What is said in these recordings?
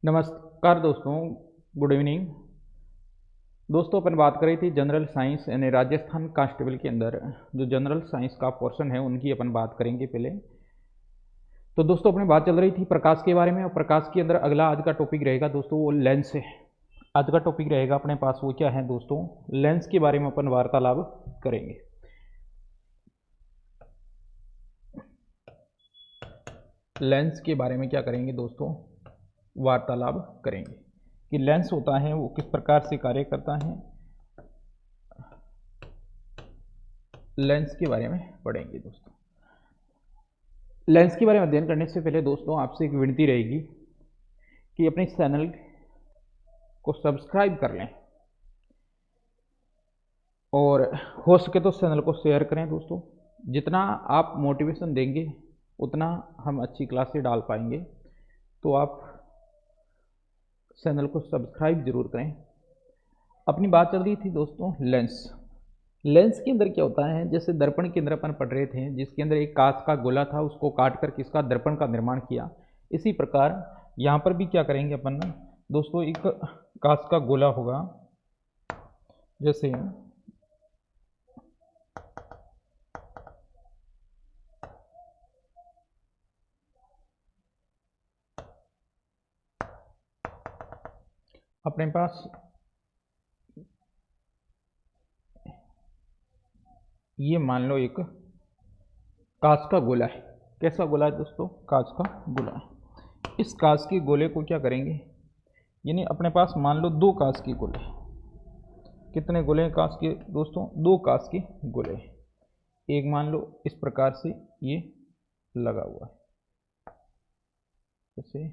नमस्कार दोस्तों, good evening. दोस्तों, अपन बात करी थी जनरल साइंस यानी राजस्थान कांस्टेबल के अंदर जो जनरल साइंस का पोर्शन है उनकी अपन बात करेंगे पहले। तो दोस्तों, अपनी बात चल रही थी प्रकाश के बारे में, और प्रकाश के अंदर अगला आज का टॉपिक रहेगा दोस्तों वो लेंस है। आज का टॉपिक रहेगा अपने पास वो क्या है दोस्तों, लेंस के बारे में अपन वार्तालाप करेंगे। लेंस के बारे में क्या करेंगे दोस्तों, वार्तालाप करेंगे कि लेंस होता है वो किस प्रकार से कार्य करता है। लेंस के बारे में पढ़ेंगे दोस्तों। लेंस के बारे में अध्ययन करने से पहले दोस्तों आपसे एक विनती रहेगी कि अपने चैनल को सब्सक्राइब कर लें और हो सके तो चैनल को शेयर करें दोस्तों। जितना आप मोटिवेशन देंगे उतना हम अच्छी क्लासें डाल पाएंगे, तो आप चैनल को सब्सक्राइब जरूर करें। अपनी बात चल रही थी दोस्तों लेंस। लेंस के अंदर क्या होता है, जैसे दर्पण के अंदर अपन पढ़ रहे थे जिसके अंदर एक कांच का गोला था, उसको काट कर किसका दर्पण का निर्माण किया। इसी प्रकार यहाँ पर भी क्या करेंगे अपन ना दोस्तों, एक कांच का गोला होगा, जैसे अपने पास ये मान लो एक कांच का गोला है। कैसा गोला है दोस्तों, कांच का गोला है। इस कांच के गोले को क्या करेंगे, यानी अपने पास मान लो दो कांच के गोले। कितने गोले हैं कांच के दोस्तों, दो कांच के गोले। एक मान लो इस प्रकार से ये लगा हुआ है, जैसे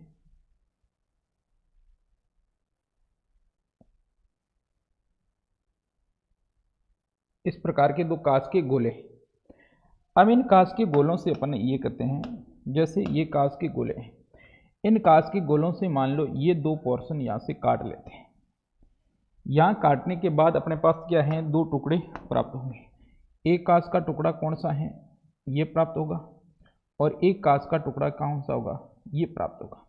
इस प्रकार के दो कांच के गोले। अब इन कांच के गोलों से अपन ये करते हैं, जैसे ये कांच के गोले हैं, इन कांच के गोलों से मान लो ये दो पोर्शन यहाँ से काट लेते हैं। यहाँ काटने के बाद अपने पास क्या है, दो टुकड़े प्राप्त होंगे। एक कांच का टुकड़ा कौन सा है, ये प्राप्त होगा, और एक कांच का टुकड़ा कौन सा होगा, ये प्राप्त होगा।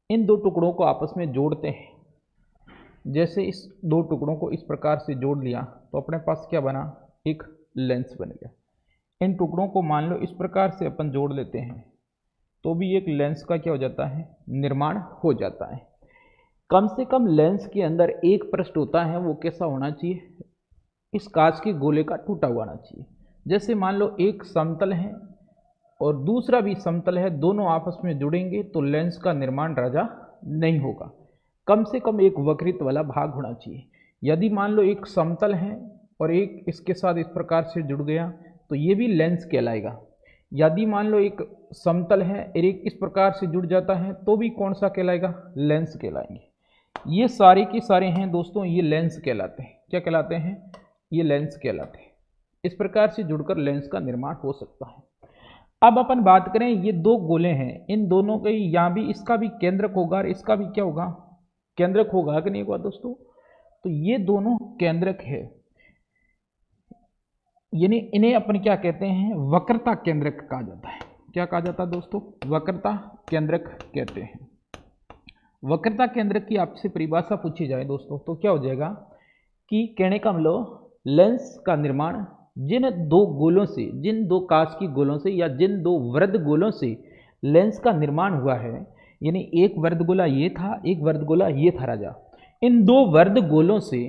इन दो टुकड़ों को आपस में जोड़ते हैं। जैसे इस दो टुकड़ों को इस प्रकार से जोड़ लिया तो अपने पास क्या बना, एक लेंस बन गया। इन टुकड़ों को मान लो इस प्रकार से अपन जोड़ लेते हैं तो भी एक लेंस का क्या हो जाता है, निर्माण हो जाता है। कम से कम लेंस के अंदर एक पृष्ठ होता है, वो कैसा होना चाहिए, इस कांच के गोले का टूटा हुआ होना चाहिए। जैसे मान लो एक समतल है और दूसरा भी समतल है, दोनों आपस में जुड़ेंगे तो लेंस का निर्माण राजा नहीं होगा। कम से कम एक वक्रित वाला भाग होना चाहिए। यदि मान लो एक समतल है और एक इसके साथ इस प्रकार से जुड़ गया तो ये भी लेंस कहलाएगा। यदि मान लो एक समतल है और एक इस प्रकार से जुड़ जाता है तो भी कौन सा कहलाएगा, लेंस कहलाएंगे। ये सारे के सारे हैं दोस्तों, ये लेंस कहलाते हैं। क्या कहलाते हैं, ये लेंस कहलाते हैं। इस प्रकार से जुड़कर लेंस का निर्माण हो सकता है। अब अपन बात करें, ये दो गोले हैं, इन दोनों के यहाँ भी इसका भी केंद्रक होगा और इसका भी क्या होगा, केंद्रक होगा कि नहीं होगा दोस्तों। तो ये दोनों केंद्रक है, यानी इन्हें अपन क्या कहते हैं, वक्रता केंद्रक कहा जाता है। क्या कहा जाता है दोस्तों, वक्रता केंद्रक कहते हैं। वक्रता केंद्रक की आपसे परिभाषा पूछी जाए दोस्तों तो क्या हो जाएगा कि कहने का मतलब लेंस का निर्माण जिन दो गोलों से, जिन दो कांच की गोलों से या जिन दो वृत्त गोलों से लेंस का निर्माण हुआ है, यानी एक वर्धगोला ये था, एक वर्धगोला ये था राजा। इन दो वर्धगोलों से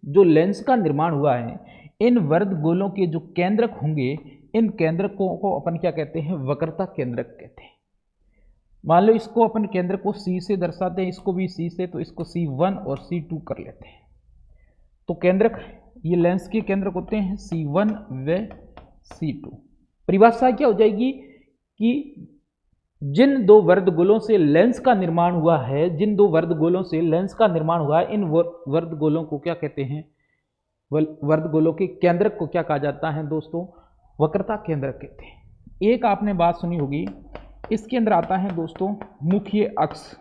जो लेंस का निर्माण हुआ है, इन वर्धगोलों के जो केंद्रक होंगे, इन केंद्रकों को अपन क्या कहते हैं, वक्रता केंद्रक कहते हैं। मान लो इसको अपन केंद्र को C से दर्शाते हैं, इसको भी C से, तो इसको C1 और C2 कर लेते हैं। तो केंद्रक ये लेंस के केंद्रक होते हैं C1 व C2। परिभाषा क्या हो जाएगी कि जिन दो वर्धगोलों से लेंस का निर्माण हुआ है, जिन दो वर्धगोलों से लेंस का निर्माण हुआ है, इन वर्धगोलों को क्या कहते हैं, वर्धगोलों के केंद्रक को क्या कहा जाता है दोस्तों, वक्रता केंद्रक कहते हैं। एक आपने बात सुनी होगी, इसके अंदर आता है दोस्तों मुख्य अक्ष।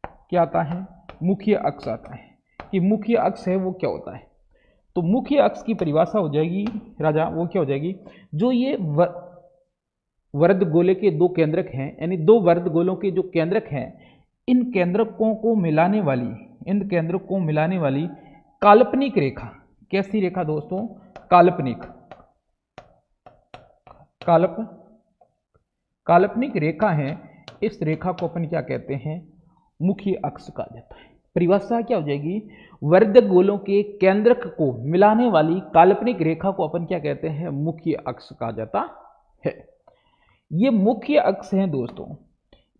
क्या आता है, मुख्य अक्ष आता है। कि मुख्य अक्ष है वो क्या होता है, तो मुख्य अक्ष की परिभाषा हो जाएगी राजा, वो क्या हो जाएगी, जो ये वर्धगोले के दो केंद्रक हैं, यानी दो वर्धगोलों के जो केंद्रक हैं, इन केंद्रकों को मिलाने वाली काल्पनिक रेखा, कैसी रेखा दोस्तों? काल्पनिक रेखा है। इस रेखा को अपन क्या कहते हैं? मुख्य अक्ष कहा जाता है। परिभाषा क्या हो जाएगी? वर्धगोलों के केंद्रक को मिलाने वाली काल्पनिक रेखा को अपन क्या कहते हैं? मुख्य अक्ष कहा जाता है। ये मुख्य अक्ष है दोस्तों,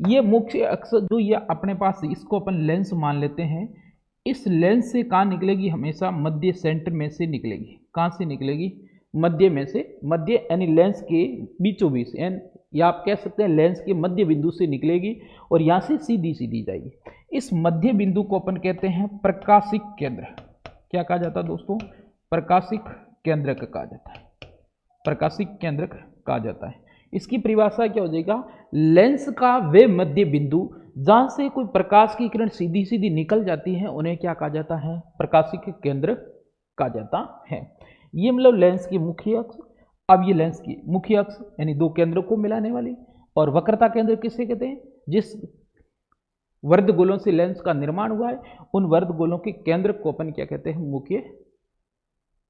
ये मुख्य अक्ष जो ये अपने पास, इसको अपन लेंस मान लेते हैं। इस लेंस से कहाँ निकलेगी? हमेशा मध्य सेंटर में से निकलेगी। कहाँ से निकलेगी? मध्य में से, मध्य यानी लेंस के बीचों बीच, या आप कह सकते हैं लेंस के मध्य बिंदु से निकलेगी और यहाँ से सीधी जाएगी। इस मध्य बिंदु को अपन कहते हैं प्रकाशिक केंद्र। क्या कहा जाता है दोस्तों? प्रकाशिक केंद्रक कहा जाता है। प्रकाशिक केंद्रक कहा जाता है। इसकी परिभाषा क्या हो जाएगा? लेंस का वे मध्य बिंदु जहां से कोई प्रकाश की किरण सीधी निकल जाती है, उन्हें क्या कहा जाता है? प्रकाशिक केंद्र कहा जाता है। ये मतलब लेंस की मुख्य अक्ष। अब ये लेंस की मुख्य अक्ष यानी दो केंद्रों को मिलाने वाली, और वक्रता केंद्र किसे कहते हैं? जिस वर्धगोलों से लेंस का निर्माण हुआ है, उन वर्धगोलों के केंद्र को अपन क्या कहते हैं? मुख्य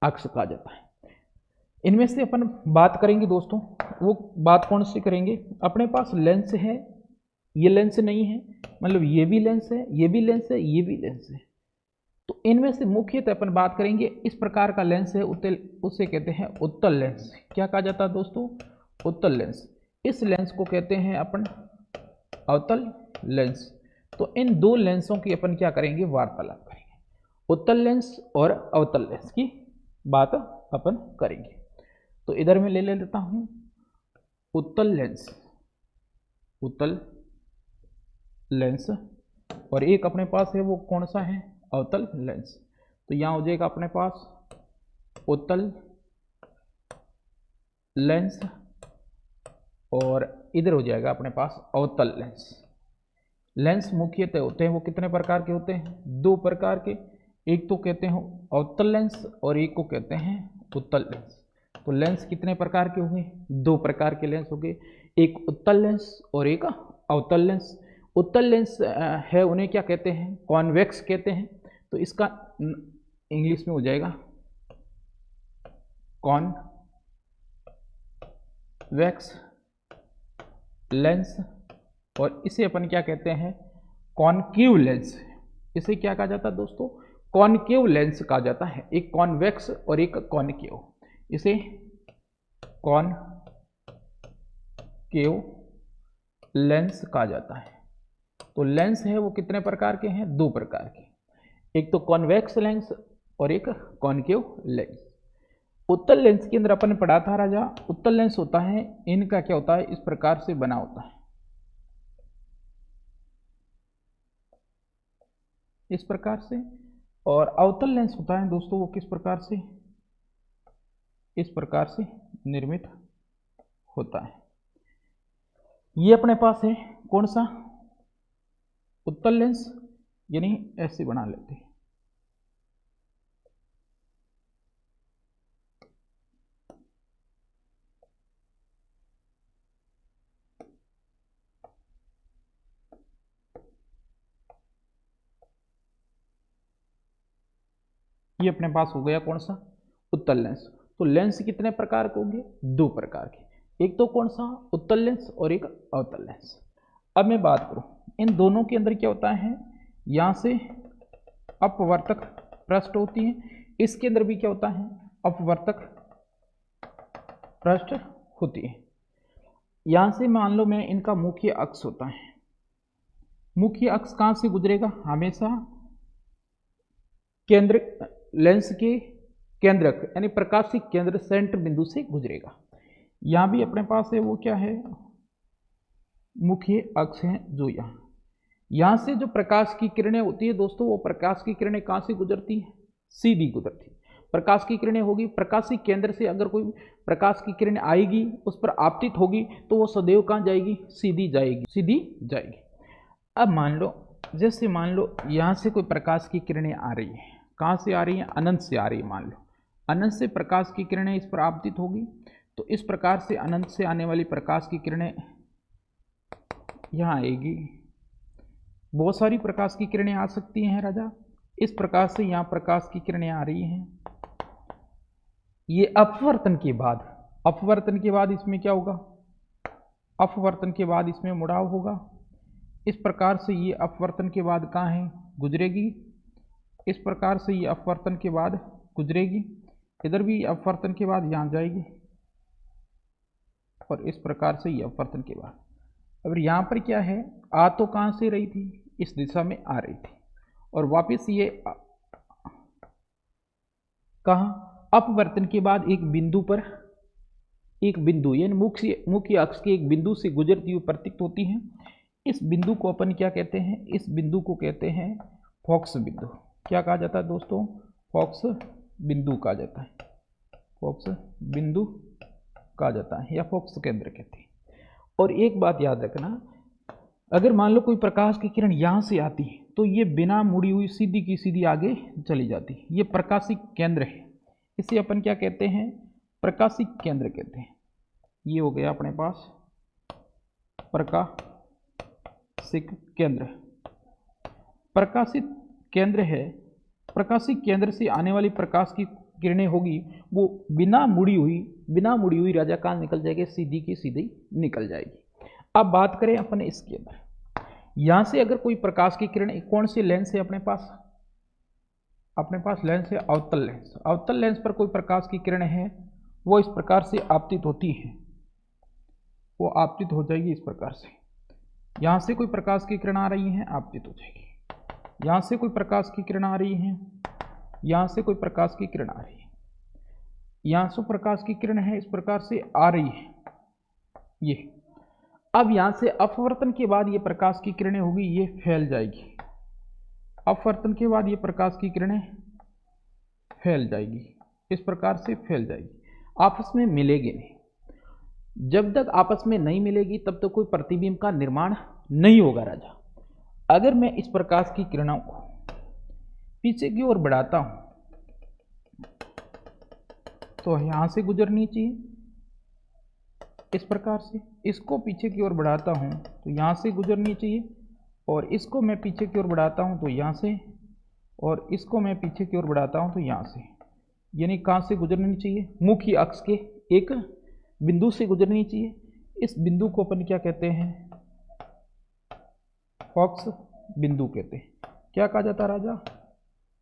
अक्ष कहा जाता है। इनमें से अपन बात करेंगे दोस्तों, वो बात कौन सी करेंगे? अपने पास लेंस है, ये लेंस नहीं है, मतलब ये भी लेंस है, ये भी लेंस है, ये भी लेंस है। तो इनमें से मुख्यतः अपन बात करेंगे, इस प्रकार का लेंस है उसे कहते हैं उत्तल लेंस। क्या कहा जाता है दोस्तों? उत्तल लेंस। इस लेंस को कहते हैं अपन अवतल लेंस। तो इन दो लेंसों की अपन क्या करेंगे? वार्तालाप करेंगे। उत्तल लेंस और अवतल लेंस की बात अपन करेंगे। तो इधर मैं ले लेता हूं उत्तल लेंस, और एक अपने पास है वो कौन सा है? अवतल लेंस। तो यहां हो जाएगा अपने पास उत्तल लेंस, और इधर हो जाएगा अपने पास अवतल लेंस। लेंस मुख्यतः होते हैं वो कितने प्रकार के होते हैं? दो प्रकार के। एक तो कहते हैं अवतल लेंस और एक को कहते हैं उत्तल लेंस। तो लेंस कितने प्रकार के होंगे? दो प्रकार के लेंस होंगे, एक उत्तल लेंस और एक अवतल लेंस। उत्तल लेंस है उन्हें क्या कहते हैं? कॉन्वेक्स कहते हैं। तो इसका इंग्लिश में हो जाएगा कॉन्वेक्स लेंस, और इसे अपन क्या कहते हैं? Concave lens. इसे क्या कहा जाता है दोस्तों? कॉनकेव लेंस कहा जाता है। एक कॉन्वेक्स और एक कॉनकेव, इसे कॉनकेव लेंस कहा जाता है। तो लेंस है वो कितने प्रकार के हैं? दो प्रकार के, एक तो कॉन्वेक्स लेंस और एक कॉनकेव लेंस। उत्तल लेंस के अंदर अपन ने पढ़ा था राजा, उत्तल लेंस होता है, इनका क्या होता है? इस प्रकार से बना होता है, इस प्रकार से। और अवतल लेंस होता है दोस्तों वो किस प्रकार से? इस प्रकार से निर्मित होता है। ये अपने पास है कौन सा? उत्तल लेंस, यानी ऐसे बना लेते हैं। ये अपने पास हो गया कौन सा? उत्तल लेंस। तो लेंस कितने प्रकार के होंगे? दो प्रकार के, एक तो कौन सा? उत्तल लेंस और एक अवतल लेंस। अब मैं बात करूं इन दोनों के अंदर क्या होता है? यहां से अपवर्तक पृष्ठ होती है, इसके अंदर भी क्या होता है? अपवर्तक पृष्ठ होती है। यहां से मान लो मैं इनका मुख्य अक्ष होता है, मुख्य अक्ष कहां से गुजरेगा? हमेशा केंद्र, लेंस के केंद्रक यानी प्रकाशिक केंद्र सेंटर बिंदु से गुजरेगा। यहां भी अपने पास है वो क्या है? मुख्य अक्ष है जो यहां से जो प्रकाश की किरणें होती है दोस्तों, वो प्रकाश की किरणें कहां से गुजरती है? सीधी गुजरती है। प्रकाश की किरणें होगी प्रकाशिक केंद्र से, अगर कोई प्रकाश की किरण आएगी उस पर आपतित होगी तो वो सदैव कहां जाएगी? सीधी जाएगी। अब मान लो, जैसे मान लो यहां से कोई प्रकाश की किरणें आ रही है, कहां से आ रही है? अनंत से आ रही है। मान लो अनंत से प्रकाश की किरणें इस पर आपतित होगी, तो इस प्रकार से अनंत से आने वाली प्रकाश की किरणें यहाँ आएगी, बहुत सारी प्रकाश की किरणें आ सकती हैं राजा। इस प्रकार से यहाँ प्रकाश की किरणें आ रही हैं। ये अपवर्तन के बाद इसमें क्या होगा, अपवर्तन के बाद इसमें मुड़ाव होगा। इस प्रकार से ये अपवर्तन के बाद कहाँ है, गुजरेगी। इस प्रकार से ये अपवर्तन के बाद गुजरेगी, इधर भी अपवर्तन के बाद यहाँ जाएगी, और इस प्रकार से ये अपवर्तन के बाद। अब यहाँ पर क्या है, आ तो कहाँ से रही थी, इस दिशा में आ रही थी, और वापस ये कहाँ, अपवर्तन के बाद एक बिंदु पर, एक बिंदु यानी मुख्य अक्ष के एक बिंदु से गुजरती हुई प्रतीत होती है। इस बिंदु को अपन क्या कहते हैं, इस बिंदु को कहते हैं फोकस बिंदु। क्या कहा जाता है दोस्तों, फोकस बिंदु कहा जाता है, फोकस बिंदु कहा जाता है, या फोकस केंद्र कहते हैं। और एक बात याद रखना, अगर मान लो कोई प्रकाश की किरण यहाँ से आती है तो ये बिना मुड़ी हुई सीधी की सीधी आगे चली जाती है। ये प्रकाशिक केंद्र है, इसे अपन क्या कहते हैं, प्रकाशिक केंद्र कहते हैं। ये हो गया अपने पास प्रकाशिक केंद्र। प्रकाशित केंद्र है, प्रकाशिक केंद्र से आने वाली प्रकाश की किरणें होगी वो बिना मुड़ी हुई राजा कहाँ निकल जाएगी, सीधी की सीधी निकल जाएगी। अब बात करें अपन इसके अंदर, यहाँ से अगर कोई प्रकाश की किरण, कौन सी लेंस है अपने पास लेंस है अवतल लेंस। अवतल लेंस पर कोई प्रकाश की किरण है वो इस प्रकार से आपतित होती है, वो आपतित हो जाएगी इस प्रकार से। यहाँ से कोई प्रकाश की किरण आ रही है, आपतित हो जाएगी। यहाँ से कोई प्रकाश की किरण आ रही है, यहाँ से कोई प्रकाश की किरण आ रही है, यहाँ से प्रकाश की किरण है इस प्रकार से आ रही है ये। अब यहाँ से अपवर्तन के बाद ये प्रकाश की किरणें होगी, ये फैल जाएगी। अपवर्तन के बाद ये प्रकाश की किरणें फैल जाएगी, इस प्रकार से फैल जाएगी, आपस में मिलेगी नहीं। जब तक आपस में नहीं मिलेगी तब तक कोई प्रतिबिंब का निर्माण नहीं होगा राजा। अगर मैं इस प्रकाश की किरणों को पीछे की ओर बढ़ाता हूं तो यहां से गुजरनी चाहिए इस प्रकार से, इसको पीछे की ओर बढ़ाता हूं तो यहां से गुजरनी चाहिए, और इसको मैं पीछे की ओर बढ़ाता हूं तो यहां से, और इसको मैं पीछे की ओर बढ़ाता हूं तो यहां से। यानी कहां से गुजरनी चाहिए, मुख्य अक्ष के एक बिंदु से गुजरनी चाहिए। इस बिंदु को अपन क्या कहते हैं, फोकस बिंदु कहते हैं। क्या कहा जाता है राजा,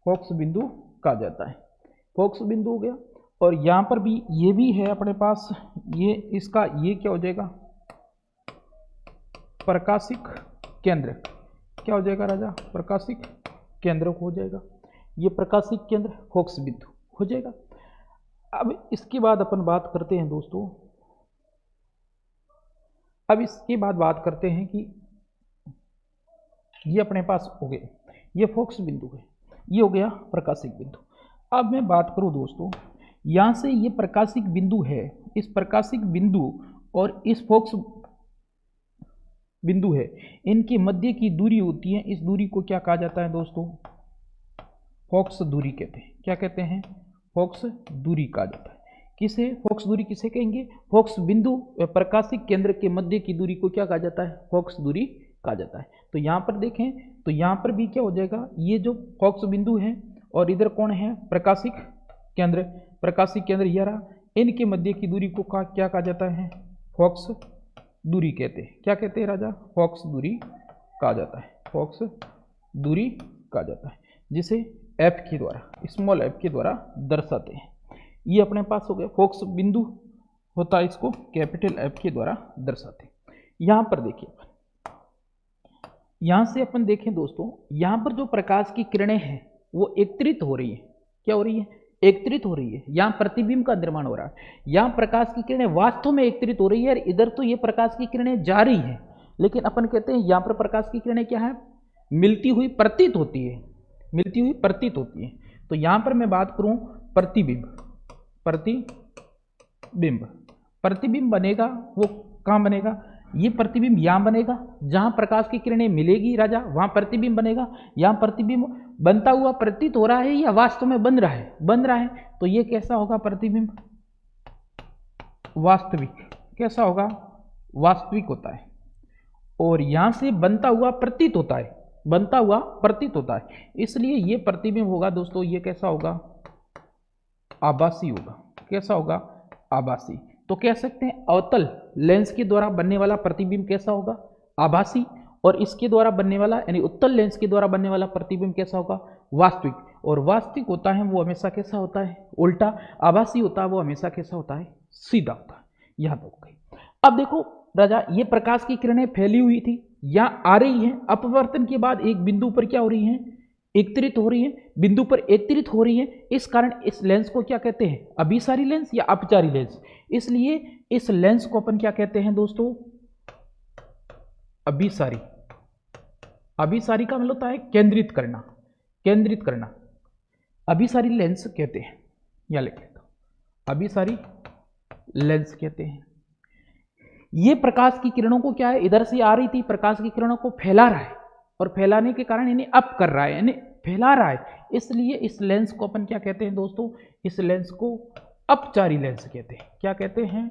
फोकस बिंदु कहा जाता है। फोकस बिंदु हो गया, और यहां पर भी ये भी है अपने पास, ये इसका ये क्या हो जाएगा, प्रकाशिक केंद्र। क्या हो जाएगा राजा, प्रकाशिक केंद्र हो जाएगा। ये प्रकाशिक केंद्र फोकस बिंदु हो जाएगा। अब इसके बाद अपन बात करते हैं दोस्तों, अब इसके बाद बात करते हैं कि ये अपने पास हो गए, ये फोकस बिंदु है, ये हो गया प्रकाशिक बिंदु। अब मैं बात करूं दोस्तों, यहां से ये प्रकाशिक बिंदु है, इस प्रकाशिक बिंदु और इस फोकस बिंदु है, इनके मध्य की दूरी होती है, इस दूरी को क्या कहा जाता है दोस्तों, फोकस दूरी कहते हैं। क्या कहते हैं, फोकस दूरी कहा जाता है। किसे, फोकस दूरी किसे कहेंगे, फोकस बिंदु प्रकाशिक केंद्र के मध्य की दूरी को क्या कहा जाता है, फोकस दूरी कहा जाता है। तो यहाँ पर देखें तो यहाँ पर भी क्या हो जाएगा, ये जो फोकस बिंदु है और इधर कौन है, प्रकाशिक केंद्र। प्रकाशिक केंद्र ये रहा, इनके मध्य की दूरी को क्या कहा जाता है, फोकस दूरी कहते हैं। क्या कहते हैं राजा, फोकस दूरी कहा जाता है, फोकस दूरी कहा जाता है, जिसे एफ के द्वारा, स्मॉल एफ के द्वारा दर्शाते हैं। ये अपने पास हो गया फोकस बिंदु होता है, इसको कैपिटल एफ के द्वारा दर्शाते हैं। यहां पर देखिए, यहां से अपन देखें दोस्तों, यहां पर जो प्रकाश की किरणें हैं वो एकत्रित हो रही है। क्या हो रही है, एकत्रित हो रही है। यहाँ प्रतिबिंब का निर्माण हो रहा है, यहाँ प्रकाश की किरणें वास्तव में एकत्रित हो रही है, और इधर तो ये प्रकाश की किरणें जा रही हैं, लेकिन अपन कहते हैं यहाँ पर प्रकाश की किरणें क्या है, मिलती हुई प्रतीत होती है, मिलती हुई प्रतीत होती है। तो यहाँ पर मैं बात करूँ प्रतिबिंब, प्रतिबिंब बनेगा वो कहाँ बनेगा, ये प्रतिबिंब यहाँ बनेगा, जहाँ प्रकाश की किरणें मिलेगी राजा वहाँ प्रतिबिंब बनेगा। यहाँ प्रतिबिंब बनता हुआ प्रतीत हो रहा है या वास्तव में बन रहा है, बन रहा है, तो ये कैसा होगा प्रतिबिंब, वास्तविक। कैसा होगा, वास्तविक होता है। और यहाँ से बनता हुआ प्रतीत होता है, बनता हुआ प्रतीत होता है, इसलिए ये प्रतिबिंब होगा दोस्तों, ये कैसा होगा, आभासी होगा। कैसा होगा, आभासी। तो कह सकते हैं अवतल लेंस के द्वारा बनने वाला प्रतिबिंब कैसा होगा, आभासी, और इसके द्वारा बनने वाला यानी उत्तल लेंस के द्वारा बनने वाला प्रतिबिंब कैसा होगा, वास्तविक। और वास्तविक होता है वो हमेशा कैसा होता है, उल्टा। आभासी होता है वो हमेशा कैसा होता है, सीधा होता है। यहां तक हो गई। अब देखो राजा, ये प्रकाश की किरणें फैली हुई थी, यहाँ आ रही हैं, अपवर्तन के बाद एक बिंदु पर क्या हो रही हैं, एकत्रित हो रही है, बिंदु पर एकत्रित हो रही है। इस कारण इस लेंस को क्या कहते हैं, अभिसारी लेंस या अपचारी लेंस। इसलिए इस लेंस को अपन क्या कहते हैं दोस्तों, अभिसारी। अभिसारी का मतलब होता है केंद्रित करना, केंद्रित करना, अभिसारी लेंस कहते हैं। यहां लिख लेता हूं, अभिसारी लेंस कहते हैं। ये प्रकाश की किरणों को क्या है, इधर से आ रही थी, प्रकाश की किरणों को फैला रहा है, और फैलाने के कारण इन्हें अप कर रहा है, यानी फैला रहा है। इसलिए इस लेंस को अपन क्या कहते हैं दोस्तों, इस लेंस को अपचारी लेंस कहते हैं। क्या कहते हैं,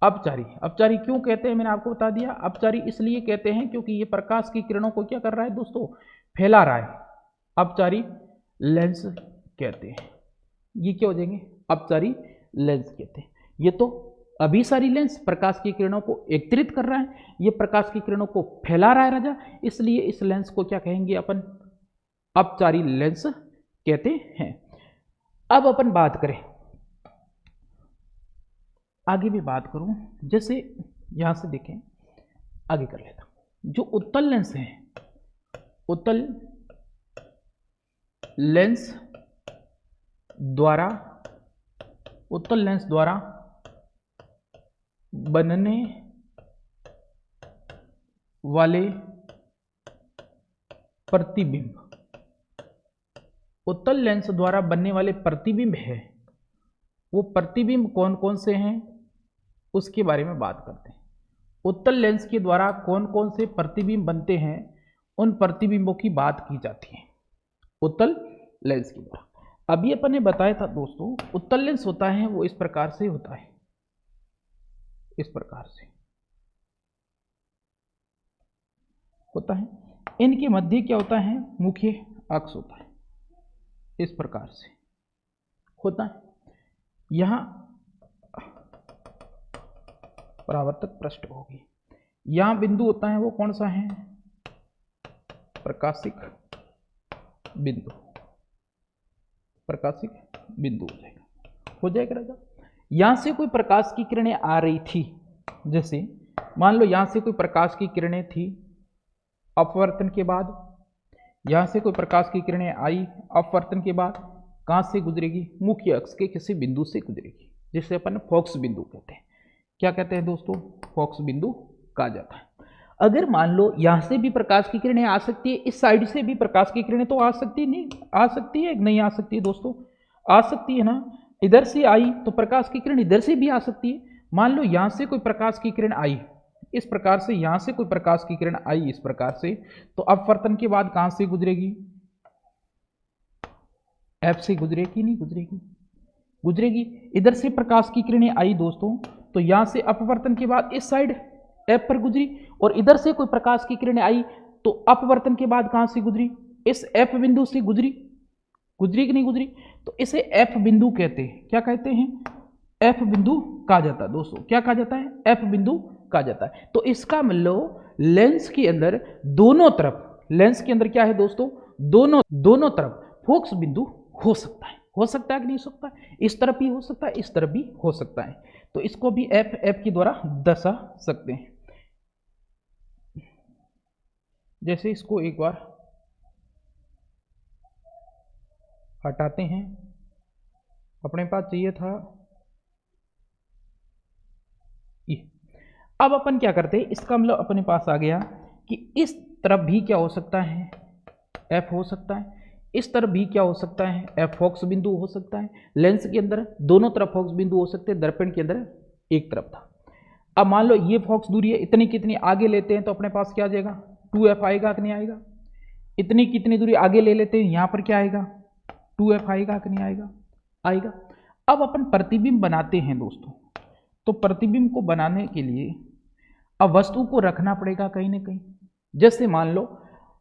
अपचारी। अपचारी क्यों कहते हैं, मैंने आपको बता दिया। अपचारी इसलिए कहते हैं क्योंकि ये प्रकाश की किरणों को क्या कर रहा है दोस्तों, फैला रहा है, अपचारी लेंस कहते हैं। ये क्या हो जाएंगे, अपचारी लेंस कहते हैं। ये तो अभिसारी लेंस प्रकाश की किरणों को एकत्रित कर रहा है, ये प्रकाश की किरणों को फैला रहा है राजा, इसलिए इस लेंस को क्या कहेंगे अपन, अपचारी लेंस कहते हैं। अब अपन बात करें, आगे भी बात करूं, जैसे यहां से देखें, आगे कर लेता हूं। जो उत्तल लेंस है, उत्तल लेंस द्वारा, उत्तल लेंस द्वारा बनने वाले प्रतिबिंब, उत्तल लेंस द्वारा बनने वाले प्रतिबिंब है, वो प्रतिबिंब कौन कौन से हैं उसके बारे में बात करते हैं। उत्तल लेंस के द्वारा कौन कौन से प्रतिबिंब बनते हैं, उन प्रतिबिंबों की बात की जाती है उत्तल लेंस के द्वारा। अभी अपन ने बताया था दोस्तों, उत्तल लेंस होता है वो इस प्रकार से होता है, इस प्रकार से होता है। इनके मध्य क्या होता है, मुख्य अक्ष होता है, इस प्रकार से होता है। यहां परावर्तक पृष्ठ होगी, यहां बिंदु होता है वो कौन सा है, प्रकाशिक बिंदु, प्रकाशिक बिंदु हो जाएगा, हो जाएगा राजा। यहां से कोई प्रकाश की किरणें आ रही थी, जैसे मान लो यहां से कोई प्रकाश की किरणें थी, अपवर्तन के बाद यहां से कोई प्रकाश की किरणें आई, अपवर्तन के बाद कहां से गुजरेगी, मुख्य अक्ष के किसी बिंदु से गुजरेगी, जिसे अपन फोकस बिंदु कहते हैं। क्या कहते हैं दोस्तों, फोकस बिंदु कहा जाता है। अगर मान लो यहां से भी प्रकाश की किरणें आ सकती है, इस साइड से भी प्रकाश की किरणें तो आ सकती नहीं, आ सकती है नहीं, आ सकती है दोस्तों, आ सकती है ना। इधर से आई तो प्रकाश की किरण इधर से भी आ सकती है। मान लो यहां से कोई प्रकाश की किरण आई, इस प्रकार से यहां से कोई प्रकाश की किरण आई इस प्रकार से, तो अपवर्तन के बाद कहां से गुजरेगी, एफ से गुजरेगी नहीं गुजरेगी, गुजरेगी। इधर से प्रकाश की किरणें आई दोस्तों, तो यहां से अपवर्तन के बाद इस साइड एफ पर गुजरी, और इधर से कोई प्रकाश की किरणें आई तो अपवर्तन के बाद कहां से गुजरी, इस एफ बिंदु से गुजरी, गुजरी कि नहीं गुजरी, तो इसे एफ बिंदु कहते हैं। क्या कहते हैं, एफ बिंदु कहा जाता है दोस्तों, क्या कहा जाता है, एफ बिंदु कहा जाता है। तो इसका मतलब लेंस के अंदर दोनों तरफ, लेंस के अंदर क्या है दोस्तों, दोनों तरफ फोकस बिंदु हो सकता है, हो सकता है कि नहीं हो सकता, इस तरफ भी हो सकता है, इस तरफ भी हो सकता है। तो इसको भी एफ के द्वारा दर्शा सकते हैं। जैसे इसको एक बार हटाते हैं, अपने पास चाहिए था ये। अब अपन क्या करते हैं, इसका मतलब अपने पास आ गया कि इस तरफ भी क्या हो सकता है, एफ हो सकता है, इस तरफ भी क्या हो सकता है, एफ फोकस बिंदु हो सकता है। लेंस के अंदर दोनों तरफ फोकस बिंदु हो सकते हैं, दर्पण के अंदर एक तरफ था। अब मान लो ये फोकस दूरी है, इतनी कितनी आगे लेते हैं तो अपने पास क्या आ जाएगा, 2f आएगा कि नहीं आएगा। इतनी कितनी दूरी आगे ले लेते हैं, यहां पर क्या आएगा, 2f आएगा कि नहीं आएगा, आएगा। अब अपन प्रतिबिंब बनाते हैं दोस्तों, तो प्रतिबिंब को बनाने के लिए अब वस्तु को रखना पड़ेगा कहीं ना कहीं। जैसे मान लो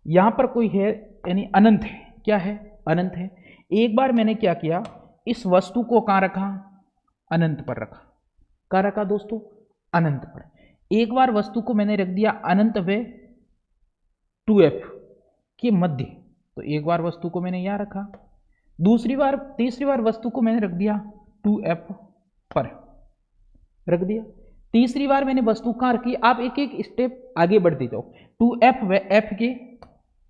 यहां पर कोई है यानी अनंत है। क्या है? अनंत है। एक बार मैंने क्या किया, इस वस्तु को कहां रखा? अनंत पर रखा। कहां रखा दोस्तों? अनंत पर। एक बार वस्तु को मैंने रख दिया अनंत व 2f के मध्य, तो एक बार वस्तु को मैंने यहां रखा। तीसरी बार वस्तु को मैंने रख दिया 2f पर रख दिया। तीसरी बार मैंने वस्तु कहां रखी? आप एक एक स्टेप आगे बढ़ते जाओ। 2f व f के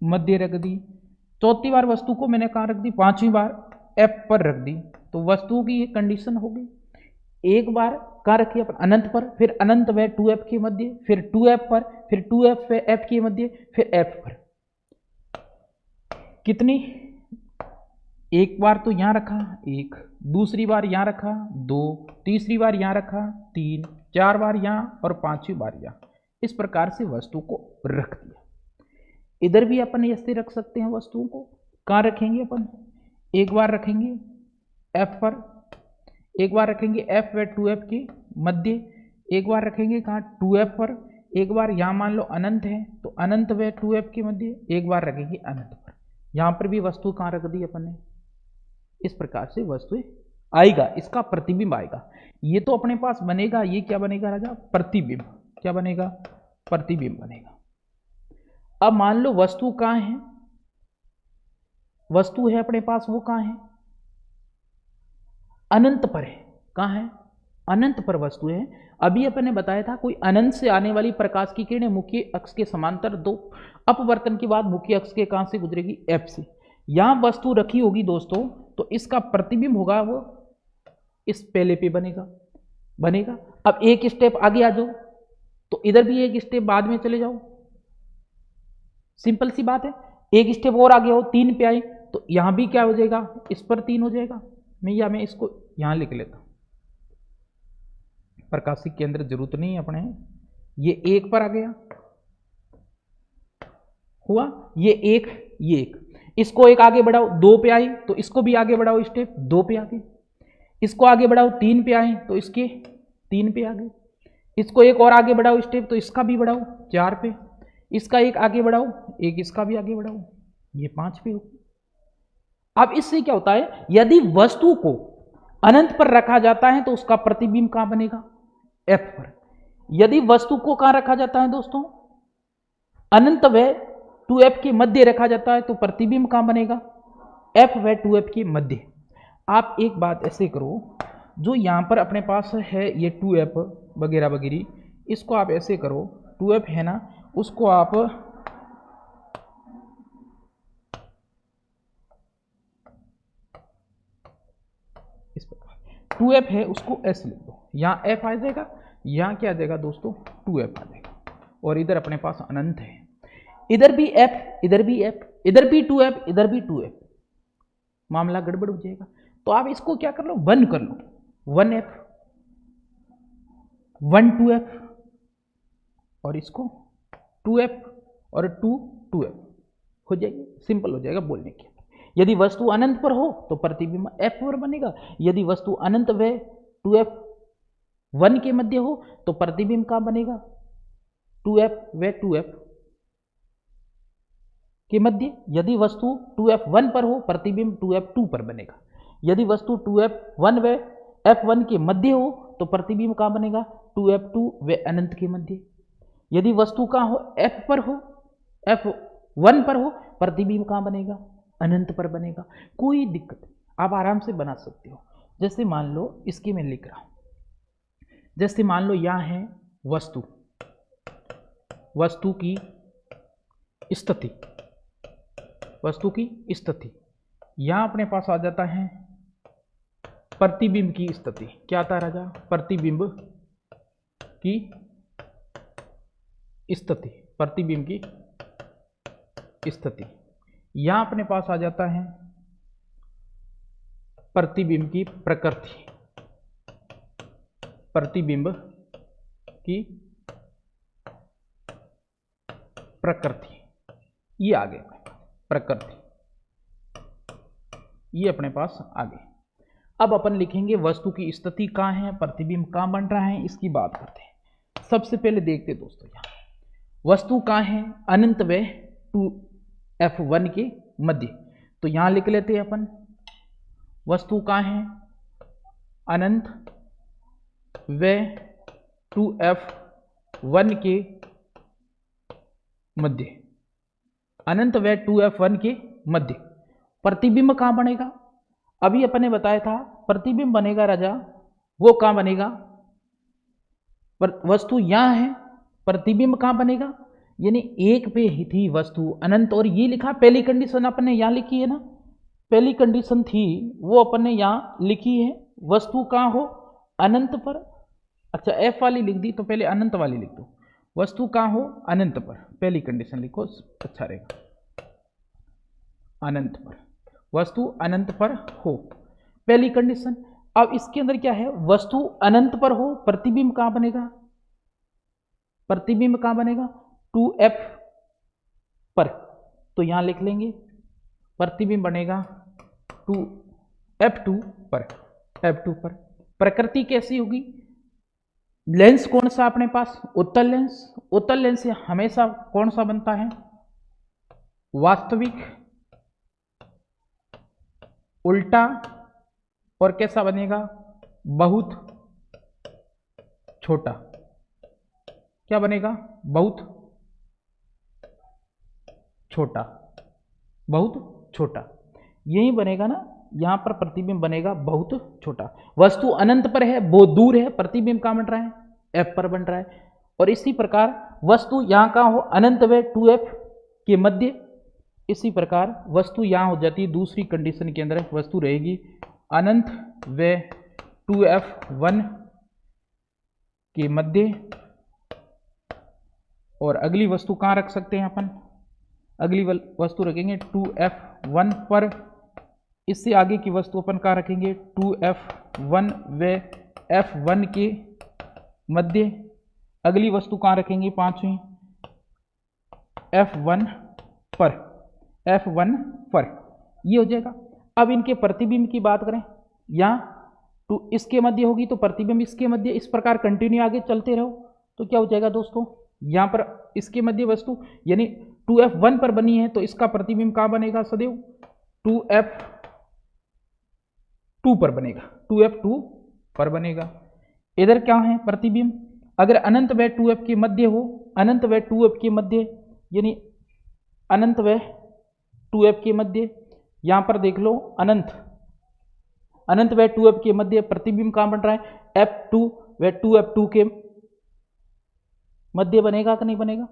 मध्य रख दी। चौथी बार वस्तु को मैंने कहां रख दी? पांचवी बार f पर रख दी। तो वस्तु की ये कंडीशन हो गई। एक बार कहां रखी अपन? अनंत पर, फिर अनंत व 2f के मध्य, फिर 2f पर, फिर 2f व f के मध्य, फिर f पर। कितनी? एक बार तो यहां रखा 1, दूसरी बार यहां रखा 2, तीसरी बार यहां रखा 3, 4 बार यहां और 5वीं बार यहां। इस प्रकार से वस्तु को रख दिया। इधर भी अपन ऐसे रख सकते हैं वस्तुओं को। कहां रखेंगे अपन? एक बार रखेंगे f पर, एक बार रखेंगे f व 2f के मध्य, एक बार रखेंगे कहां? 2f पर, एक बार यहां मान लो अनंत है तो अनंत व 2f के मध्य, एक बार रखेंगे अनंत पर। यहां पर भी वस्तु कहां रख दी अपन ने? इस प्रकार से वस्तु आएगा, इसका प्रतिबिंब आएगा। ये तो अपने पास बनेगा, ये क्या बनेगा राजा? प्रतिबिंब। क्या बनेगा? प्रतिबिंब बनेगा। अब मान लो वस्तु कहां है? वस्तु है अपने पास, वो कहां है? अनंत पर है। कहां है? अनंत पर वस्तु है। अभी अपन ने बताया था कोई अनंत से आने वाली प्रकाश की किरणें मुख्य अक्ष के समांतर दो अपवर्तन के बाद मुख्य अक्ष के कहां से गुजरेगी? F से। यहां वस्तु रखी होगी दोस्तों, तो इसका प्रतिबिंब होगा वो इस पहले पे बनेगा। अब एक स्टेप आगे आ जाओ, तो इधर भी एक स्टेप बाद में चले जाओ। सिंपल सी बात है। एक स्टेप और आगे हो, 3 पे आए, तो यहां भी क्या हो जाएगा? इस पर 3 हो जाएगा। मैं इसको यहां लिख लेता हूं। प्रकाशिक केंद्र जरूरत नहीं है अपने। ये 1 पर आ गया हुआ, ये 1। इसको एक आगे बढ़ाओ, 2 पे आई तो इसको भी आगे बढ़ाओ, स्टेप 2 पे आगे। इसको आगे बढ़ाओ, 3 पे आए तो इसके 3 पे आगे। इसको एक और आगे बढ़ाओ स्टेप, तो इसका भी बढ़ाओ 4 पे। इसका एक आगे बढ़ाओ, एक इसका भी आगे बढ़ाओ, ये 5 पे हो। अब इससे क्या होता है? यदि वस्तु को अनंत पर रखा जाता है तो उसका प्रतिबिंब कहां बनेगा? F पर। यदि वस्तु को कहां रखा जाता है दोस्तों? अनंत व 2f के मध्य रखा जाता है तो प्रतिबिंब कहां बनेगा? F व 2f के मध्य। आप एक बात ऐसे करो, जो यहां पर अपने पास है ये 2f वगैरह वगैरह, इसको आप ऐसे करो, 2f है ना, उसको आप इस प्रकार 2f है उसको s लिख दो। यहां f आ जाएगा, यहां क्या आ जाएगा दोस्तों? 2f आ जाएगा। और इधर अपने पास अनंत है, इधर भी f, इधर भी f, इधर भी 2f, इधर भी 2f। मामला गड़बड़ हो जाएगा। तो आप इसको क्या कर लो? 1 कर लो। 1f, 1 2f, और इसको 2f और 2f हो जाएगी। सिंपल हो जाएगा बोलने के। यदि वस्तु अनंत पर हो तो प्रतिबिंब F पर बनेगा। यदि वस्तु अनंत व 2f 1 के मध्य हो तो प्रतिबिंब कहां बनेगा? 2f व 2f के मध्य। यदि वस्तु 2f 1 पर हो, प्रतिबिंब 2f 2 पर बनेगा। यदि वस्तु 2f 1 व f1 के मध्य हो तो प्रतिबिंब कहां बनेगा? 2f 2 व अनंत के मध्य। यदि वस्तु कहां हो? f पर हो, f1 पर हो, प्रतिबिंब कहां बनेगा? अनंत पर बनेगा। कोई दिक्कत नहीं, आप आराम से बना सकते हो। जैसे मान लो इसकी मैं लिख रहा हूं, जैसे मान लो यहां है वस्तु की स्थिति, वस्तु की स्थिति। यहां अपने पास आ जाता है प्रतिबिंब की स्थिति। क्या आता है राजा? प्रतिबिंब की स्थिति, प्रतिबिंब की स्थिति। यहां अपने पास आ जाता है प्रतिबिंब की प्रकृति, प्रतिबिंब की प्रकृति। ये आ गया प्रकृति, ये अपने पास आ गए। अब अपन लिखेंगे वस्तु की स्थिति कहां है, प्रतिबिंब कहां बन रहा है, इसकी बात करते हैं। सबसे पहले देखते दोस्तों, यहां वस्तु कहां है? अनंत व F1 के मध्य। तो यहां लिख लेते हैं अपन, वस्तु कहाँ है, अनंत व 2F1 के मध्य, अनंत व 2F1 के मध्य। प्रतिबिंब कहाँ बनेगा, अभी अपन ने बताया था प्रतिबिंब बनेगा राजा, वो कहाँ बनेगा, वस्तु यहां है, प्रतिबिंब कहाँ बनेगा, यानी एक पे ही थी वस्तु अनंत, और ये लिखा पहली कंडीशन अपन ने यहां लिखी है ना, पहली कंडीशन थी वो अपन ने यहां लिखी है, वस्तु कहाँ हो, अनंत पर। अच्छा F वाली लिख दी तो पहले अनंत वाली लिख दो, वस्तु कहाँ हो, अनंत पर, पहली कंडीशन लिखो, अच्छा रहेगा, अनंत पर, वस्तु अनंत पर हो, पहली कंडीशन। अब इसके अंदर क्या है, वस्तु अनंत पर हो, प्रतिबिंब कहां बनेगा, प्रतिबिंब कहां बनेगा, 2F पर, तो यहां लिख लेंगे प्रतिबिंब बनेगा 2F2 पर, F2 पर। प्रकृति कैसी होगी, लेंस कौन सा अपने पास, उत्तल लेंस, उत्तल लेंस से हमेशा कौन सा बनता है, वास्तविक, उल्टा, और कैसा बनेगा, बहुत छोटा, क्या बनेगा, बहुत छोटा, बहुत छोटा, यही बनेगा ना, यहां पर प्रतिबिंब बनेगा बहुत छोटा। वस्तु अनंत पर है, बहुत दूर है, प्रतिबिंब कहां बन रहा है, F पर बन रहा है। और इसी प्रकार वस्तु यहां कहां हो, अनंत व 2F के मध्य, इसी प्रकार वस्तु यहां हो जाती है, दूसरी कंडीशन के अंदर वस्तु रहेगी अनंत व 2F1 के मध्य, और अगली वस्तु कहां रख सकते हैं अपन, अगली वस्तु रखेंगे 2F1 पर, इससे आगे की वस्तु अपन कहां रखेंगे, 2F1 व F1 के मध्य, अगली वस्तु कहां रखेंगे, पांचवी F1 पर, F1 पर, ये हो जाएगा। अब इनके प्रतिबिंब की बात करें, यहाँ टू इसके मध्य होगी तो प्रतिबिंब इसके मध्य, इस प्रकार कंटिन्यू आगे चलते रहो तो क्या हो जाएगा दोस्तों, यहाँ पर इसके मध्य वस्तु यानी 2F1 पर बनी है तो इसका प्रतिबिंब कहाँ बनेगा, सदैव 2F2 पर बनेगा, 2F2 पर बनेगा। इधर क्या है प्रतिबिंब, अगर अनंत व 2F के मध्य हो, अनंत व 2F के मध्य, यानी अनंत व 2F के मध्य, यहां पर देख लो अनंत, अनंत व 2F के मध्य प्रतिबिंब कहां बन रहा है, F2 व 2F2 के मध्य बनेगा कि नहीं बनेगा,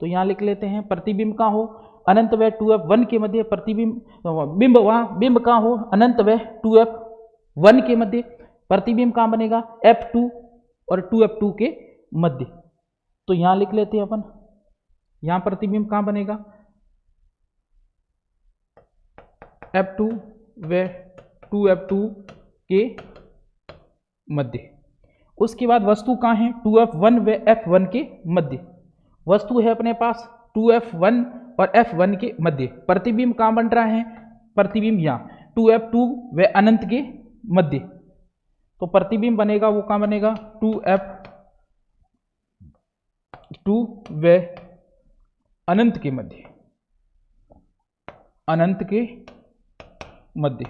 तो यहां लिख लेते हैं प्रतिबिंब कहां हो, अनंत व 2F1 के मध्य, प्रतिबिंब बिंब वहां बिंब कहां हो, अनंत व 2F1 के मध्य, प्रतिबिंब कहां बनेगा, F2 और 2F2 के मध्य। तो यहां लिख लेते हैं अपन, यहां प्रतिबिंब कहां बनेगा, F2 व 2F2 के मध्य। उसके बाद वस्तु कहां है, 2F1 व F1 के मध्य, वस्तु है अपने पास 2F1 और F1 के मध्य, प्रतिबिंब कहां बन रहा है, प्रतिबिंब यहां 2F2 व अनंत के मध्य, तो प्रतिबिंब बनेगा वो कहां बनेगा, 2F2 व अनंत के मध्य, अनंत के मध्य।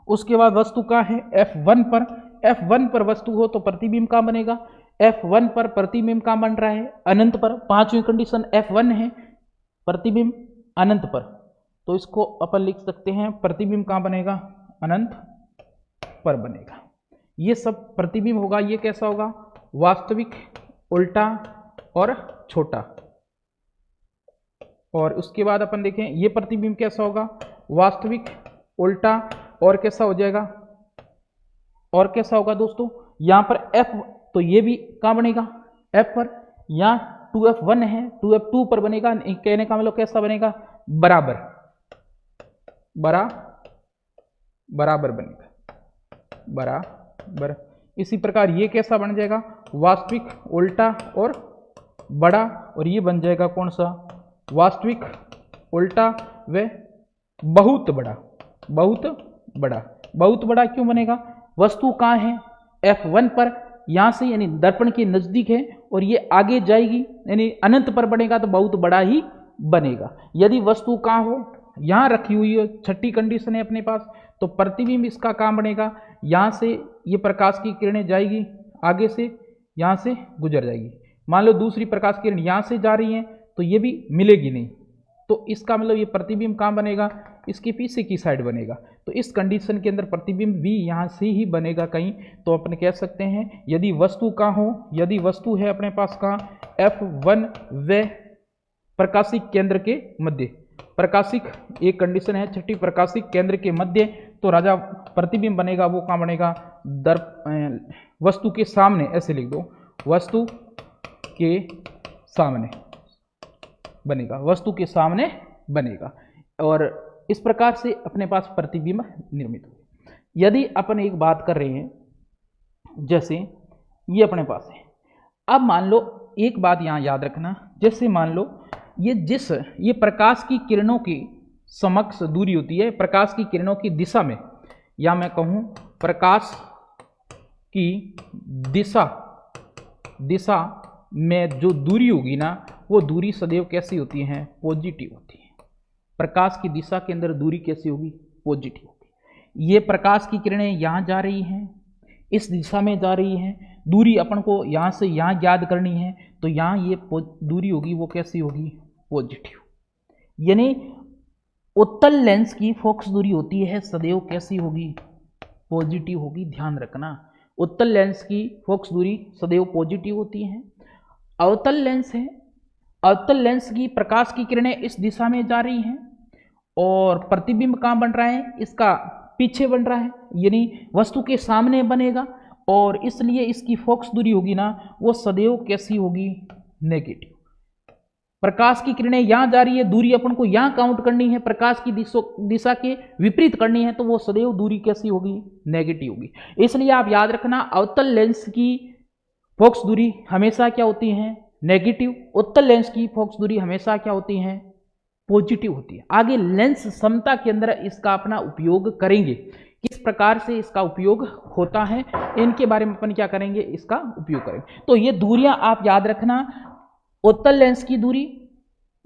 उसके बाद वस्तु कहां है, F1 पर, F1 पर वस्तु हो तो प्रतिबिंब कहां बनेगा, F1 पर प्रतिबिंब कहां बन रहा है, अनंत पर, पांचवी कंडीशन F1 है, प्रतिबिंब अनंत पर, तो इसको अपन लिख सकते हैं प्रतिबिंब कहां बनेगा, अनंत पर बनेगा। ये सब प्रतिबिंब होगा, ये कैसा होगा, वास्तविक, उल्टा और छोटा। और उसके बाद अपन देखें ये प्रतिबिंब कैसा होगा, वास्तविक, उल्टा और कैसा हो जाएगा, और कैसा होगा दोस्तों, यहां पर F, तो ये भी कहां बनेगा, F पर, यहां 2F1 है 2F2 पर बनेगा, कहने का मतलब कैसा बनेगा, बराबर, बराबर बनेगा, बराबर। इसी प्रकार ये कैसा बन जाएगा, वास्तविक, उल्टा और बड़ा, और ये बन जाएगा कौन सा, वास्तविक, उल्टा व बहुत बड़ा, बहुत बड़ा। बहुत बड़ा क्यों बनेगा, वस्तु कहाँ है, F1 पर, यहां से यानी दर्पण के नजदीक है, और ये आगे जाएगी यानी अनंत पर बनेगा तो बहुत बड़ा ही बनेगा। यदि वस्तु कहाँ हो, यहाँ रखी हुई हो, छठी कंडीशन है अपने पास, तो प्रतिबिंब इसका कहाँ बनेगा, यहाँ से ये प्रकाश की किरणें जाएगी, आगे से यहाँ से गुजर जाएगी। मान लो दूसरी प्रकाश किरण यहाँ से जा रही है तो ये भी मिलेगी नहीं, तो इसका मतलब ये प्रतिबिंब कहाँ बनेगा, इसके पीछे की साइड बनेगा। तो इस कंडीशन के अंदर प्रतिबिंब भी यहाँ से ही बनेगा कहीं। तो अपन कह सकते हैं यदि वस्तु कहाँ हो, यदि वस्तु है अपने पास कहाँ F1 व प्रकाशिक केंद्र के मध्य, प्रकाशिक एक कंडीशन है छठी, प्रकाशिक केंद्र के मध्य, तो राजा प्रतिबिंब बनेगा वो कहाँ बनेगा, वस्तु के सामने, ऐसे लिख दो, वस्तु के सामने बनेगा, वस्तु के सामने बनेगा। और इस प्रकार से अपने पास प्रतिबिंब निर्मित हुए। यदि अपन एक बात कर रहे हैं, जैसे ये अपने पास है, अब मान लो एक बात यहाँ याद रखना, जैसे मान लो ये प्रकाश की किरणों की समक्ष दूरी होती है, प्रकाश की किरणों की दिशा में, या मैं कहूँ प्रकाश की दिशा में जो दूरी होगी ना, वो दूरी सदैव कैसी होती है, पॉजिटिव होती है। प्रकाश की दिशा के अंदर दूरी कैसी होगी, पॉजिटिव होगी। ये प्रकाश की किरणें यहाँ जा रही हैं, इस दिशा में जा रही हैं, दूरी अपन को यहाँ से यहाँ ज्ञात करनी है, तो यहाँ ये दूरी होगी वो कैसी होगी, पॉजिटिव। यानी उत्तल लेंस की फोकस दूरी होती है सदैव कैसी होगी, पॉजिटिव होगी। ध्यान रखना, उत्तल लेंस की फोकस दूरी सदैव पॉजिटिव होती है। अवतल लेंस है, अवतल लेंस की प्रकाश की किरणें इस दिशा में जा रही हैं और प्रतिबिंब कहाँ बन रहा है, इसका पीछे बन रहा है, यानी वस्तु के सामने बनेगा, और इसलिए इसकी फोकस दूरी होगी ना, वो सदैव कैसी होगी, नेगेटिव। प्रकाश की किरणें यहाँ जा रही है, दूरी अपन को यहाँ काउंट करनी है, प्रकाश की दिशा के विपरीत करनी है, तो वो सदैव दूरी कैसी होगी, नेगेटिव होगी। इसलिए आप याद रखना, अवतल लेंस की फोकस दूरी हमेशा क्या होती है, नेगेटिव। उत्तल लेंस की फोकस दूरी हमेशा क्या होती है, पॉजिटिव होती है। आगे लेंस समता के अंदर इसका अपना उपयोग करेंगे, किस प्रकार से इसका उपयोग होता है, इनके बारे में अपन क्या करेंगे, इसका उपयोग करेंगे। तो ये दूरियां आप याद रखना, उत्तल लेंस की दूरी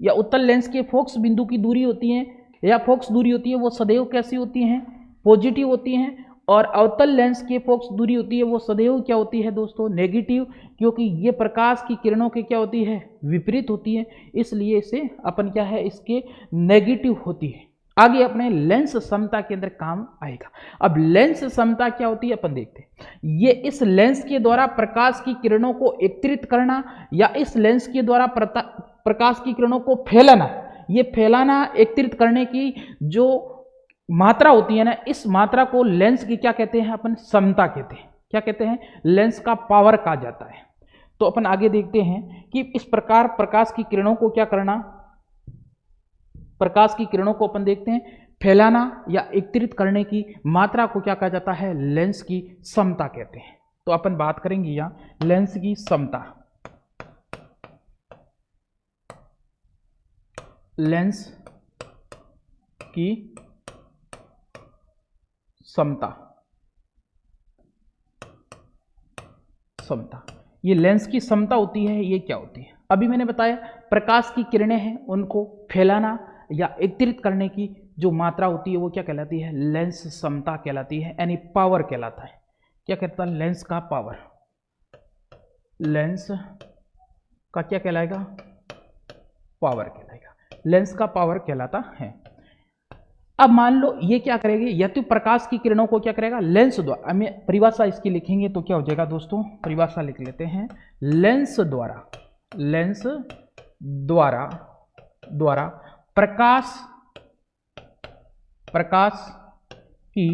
या उत्तल लेंस के फोकस बिंदु की दूरी होती है या फोकस दूरी होती है, वो सदैव कैसी होती हैं, पॉजिटिव होती हैं। और अवतल लेंस की फोकस दूरी होती है वो सदैव क्या होती है दोस्तों, नेगेटिव, क्योंकि ये प्रकाश की किरणों के क्या होती है, विपरीत होती है, इसलिए इसे अपन क्या है, इसके नेगेटिव होती है। आगे अपने लेंस समता के अंदर काम आएगा। अब लेंस समता क्या होती है अपन देखते हैं। ये इस लेंस के द्वारा प्रकाश की किरणों को एकत्रित करना या इस लेंस के द्वारा प्रकाश की किरणों को फैलाना, ये फैलाना एकत्रित करने की जो मात्रा होती है ना, इस मात्रा को लेंस की क्या कहते हैं, अपन समता कहते हैं। क्या कहते हैं, लेंस का पावर कहा जाता है। तो अपन आगे देखते हैं कि इस प्रकार प्रकाश की किरणों को क्या करना, प्रकाश की किरणों को अपन देखते हैं फैलाना या एकत्रित करने की मात्रा को क्या कहा जाता है, लेंस की समता कहते हैं। तो अपन बात करेंगे यहाँ लेंस की समता, लेंस की समता, समता, ये लेंस की समता होती है, ये क्या होती है। अभी मैंने बताया प्रकाश की किरणें हैं उनको फैलाना या एकत्रित करने की जो मात्रा होती है वो क्या कहलाती है, लेंस समता कहलाती है, यानी पावर कहलाता है। क्या कहता है, लेंस का पावर, लेंस का क्या कहलाएगा, पावर कहलाएगा, लेंस का पावर कहलाता है। अब मान लो ये क्या करेगी, या तो प्रकाश की किरणों को क्या करेगा, लेंस द्वारा, हमें परिभाषा इसकी लिखेंगे तो क्या हो जाएगा दोस्तों, परिभाषा लिख लेते हैं, लेंस द्वारा, लेंस द्वारा प्रकाश की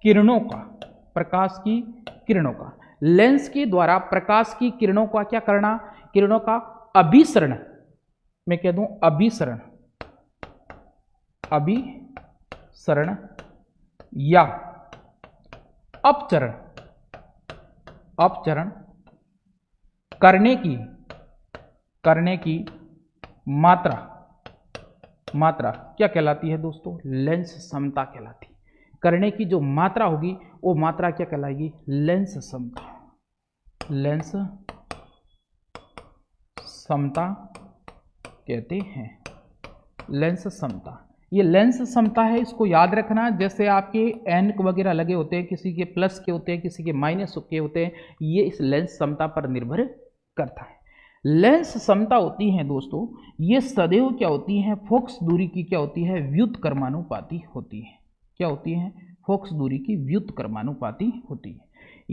किरणों का, प्रकाश की किरणों का, लेंस के द्वारा प्रकाश की किरणों का क्या करना, किरणों का अभिसरण, मैं कह दूं अभिसरण, अभिसरण या अपचरण, अपचरण करने की मात्रा क्या कहलाती है दोस्तों, लेंस समता कहलाती है। करने की जो मात्रा होगी वो मात्रा क्या कहलाएगी, लेंस समता, लेंस समता कहते हैं, लेंस क्षमता। ये लेंस क्षमता है, इसको याद रखना। जैसे आपके एन वगैरह लगे होते हैं, किसी के प्लस के होते हैं, किसी के माइनस के होते हैं, ये इस लेंस क्षमता पर निर्भर करता है। लेंस क्षमता होती है दोस्तों, ये सदैव क्या होती है, फोकस दूरी की क्या होती है, व्युत्क्रमानुपाती होती है। क्या होती है, फोकस दूरी की व्युत्क्रमानुपाती होती है।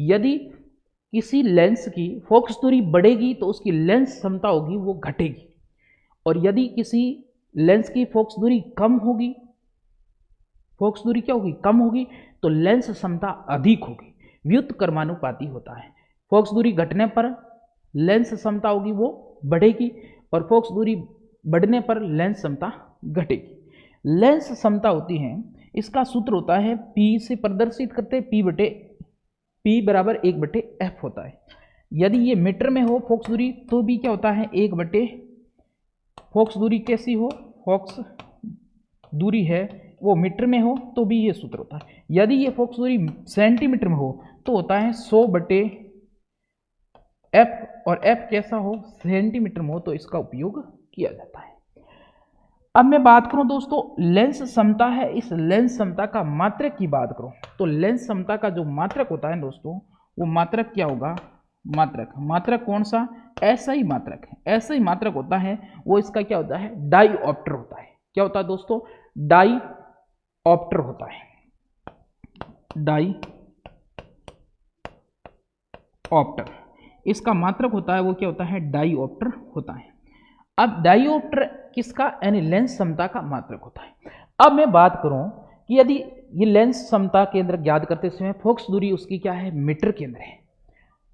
यदि किसी लेंस की फोकस दूरी बढ़ेगी तो उसकी लेंस क्षमता होगी वो घटेगी, और यदि किसी लेंस की फोकस दूरी कम होगी, फोकस दूरी क्या होगी, कम होगी, तो लेंस क्षमता अधिक होगी। व्युत्क्रमानुपाती होता है। फोकस दूरी घटने पर लेंस क्षमता होगी वो बढ़ेगी, और फोकस दूरी बढ़ने पर लेंस क्षमता घटेगी। लेंस क्षमता होती है, इसका सूत्र होता है P से प्रदर्शित करते हैं, P बराबर 1/f होता है। यदि ये मीटर में हो फोकस दूरी तो भी क्या होता है, 1/, फोकस दूरी कैसी हो, फोकस दूरी है वो मीटर में हो तो भी ये सूत्र होता है। यदि ये फोकस दूरी सेंटीमीटर में हो तो होता है 100/f, और f कैसा हो, सेंटीमीटर में हो तो इसका उपयोग किया जाता है। अब मैं बात करूं दोस्तों, लेंस क्षमता है, इस लेंस क्षमता का मात्रक की बात करूं तो लेंस क्षमता का जो मात्रक होता है दोस्तों, वो मात्रक क्या होगा, मात्रक कौन सा, ऐसा ही मात्रक है, ऐसा ही मात्रक होता है वो, इसका क्या होता है, डाईऑप्टर होता है। क्या होता है दोस्तों, डाईऑप्टर होता है, डाईऑप्टर इसका मात्रक होता है, वो क्या होता है, डाईऑप्टर होता है। अब डाईऑप्टर किसका, यानी लेंस क्षमता का मात्रक होता है। अब मैं बात करूं कि यदि ये लेंस क्षमता केंद्र ज्ञात करते समय फोकस दूरी उसकी क्या है, मीटर केंद्र है,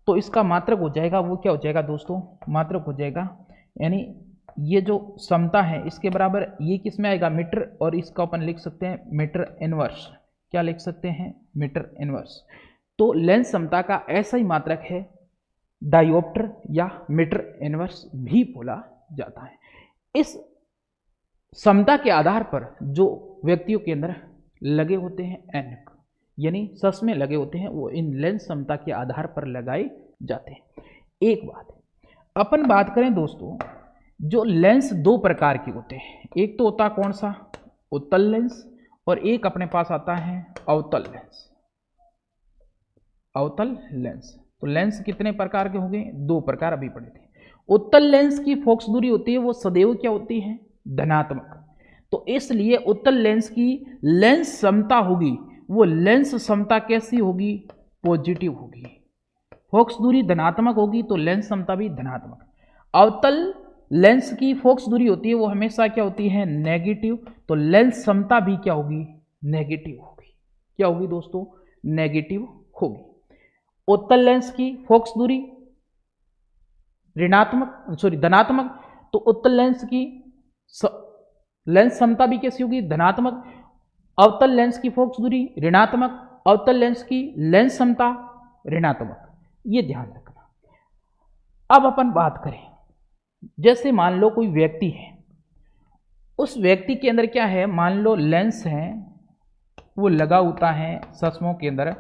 तो इसका मात्रक हो जाएगा, वो क्या हो जाएगा दोस्तों, मात्रक हो जाएगा, यानी ये जो क्षमता है इसके बराबर ये किस में आएगा, मीटर, और इसका अपन लिख सकते हैं मीटर इनवर्स। क्या लिख सकते हैं, मीटर इनवर्स। तो लेंस क्षमता का ऐसा ही मात्रक है डाईऑप्टर या मीटर इनवर्स भी बोला जाता है। इस क्षमता के आधार पर जो व्यक्तियों के अंदर लगे होते हैं ऐनक, यानी चश्मे लगे होते हैं, वो इन लेंस क्षमता के आधार पर लगाए जाते हैं। एक बात अपन बात करें दोस्तों, जो लेंस दो प्रकार के होते हैं, एक तो होता कौन सा, उत्तल लेंस, और एक अपने पास आता है अवतल लेंस। अवतल लेंस, तो लेंस कितने प्रकार के होंगे, दो प्रकार अभी पढ़े थे। उत्तल लेंस की फोकस दूरी होती है वो सदैव क्या होती है, धनात्मक। तो इसलिए उत्तल लेंस की लेंस क्षमता होगी वो लेंस क्षमता कैसी होगी, पॉजिटिव होगी। फोकस दूरी धनात्मक होगी तो लेंस क्षमता भी धनात्मक। अवतल लेंस की फोकस दूरी होती है वो हमेशा क्या होती है, नेगेटिव, तो लेंस क्षमता भी क्या होगी, नेगेटिव होगी। क्या होगी दोस्तों, नेगेटिव होगी। उत्तल लेंस की फोकस दूरी धनात्मक, तो उत्तल लेंस की लेंस क्षमता भी कैसी होगी, धनात्मक। अवतल लेंस की फोकस दूरी ऋणात्मक, अवतल लेंस की लेंस क्षमता ऋणात्मक। ये ध्यान रखना। अब अपन बात करें, जैसे मान लो कोई व्यक्ति है, उस व्यक्ति के अंदर क्या है, मान लो लेंस है वो लगा होता है चश्मों के अंदर,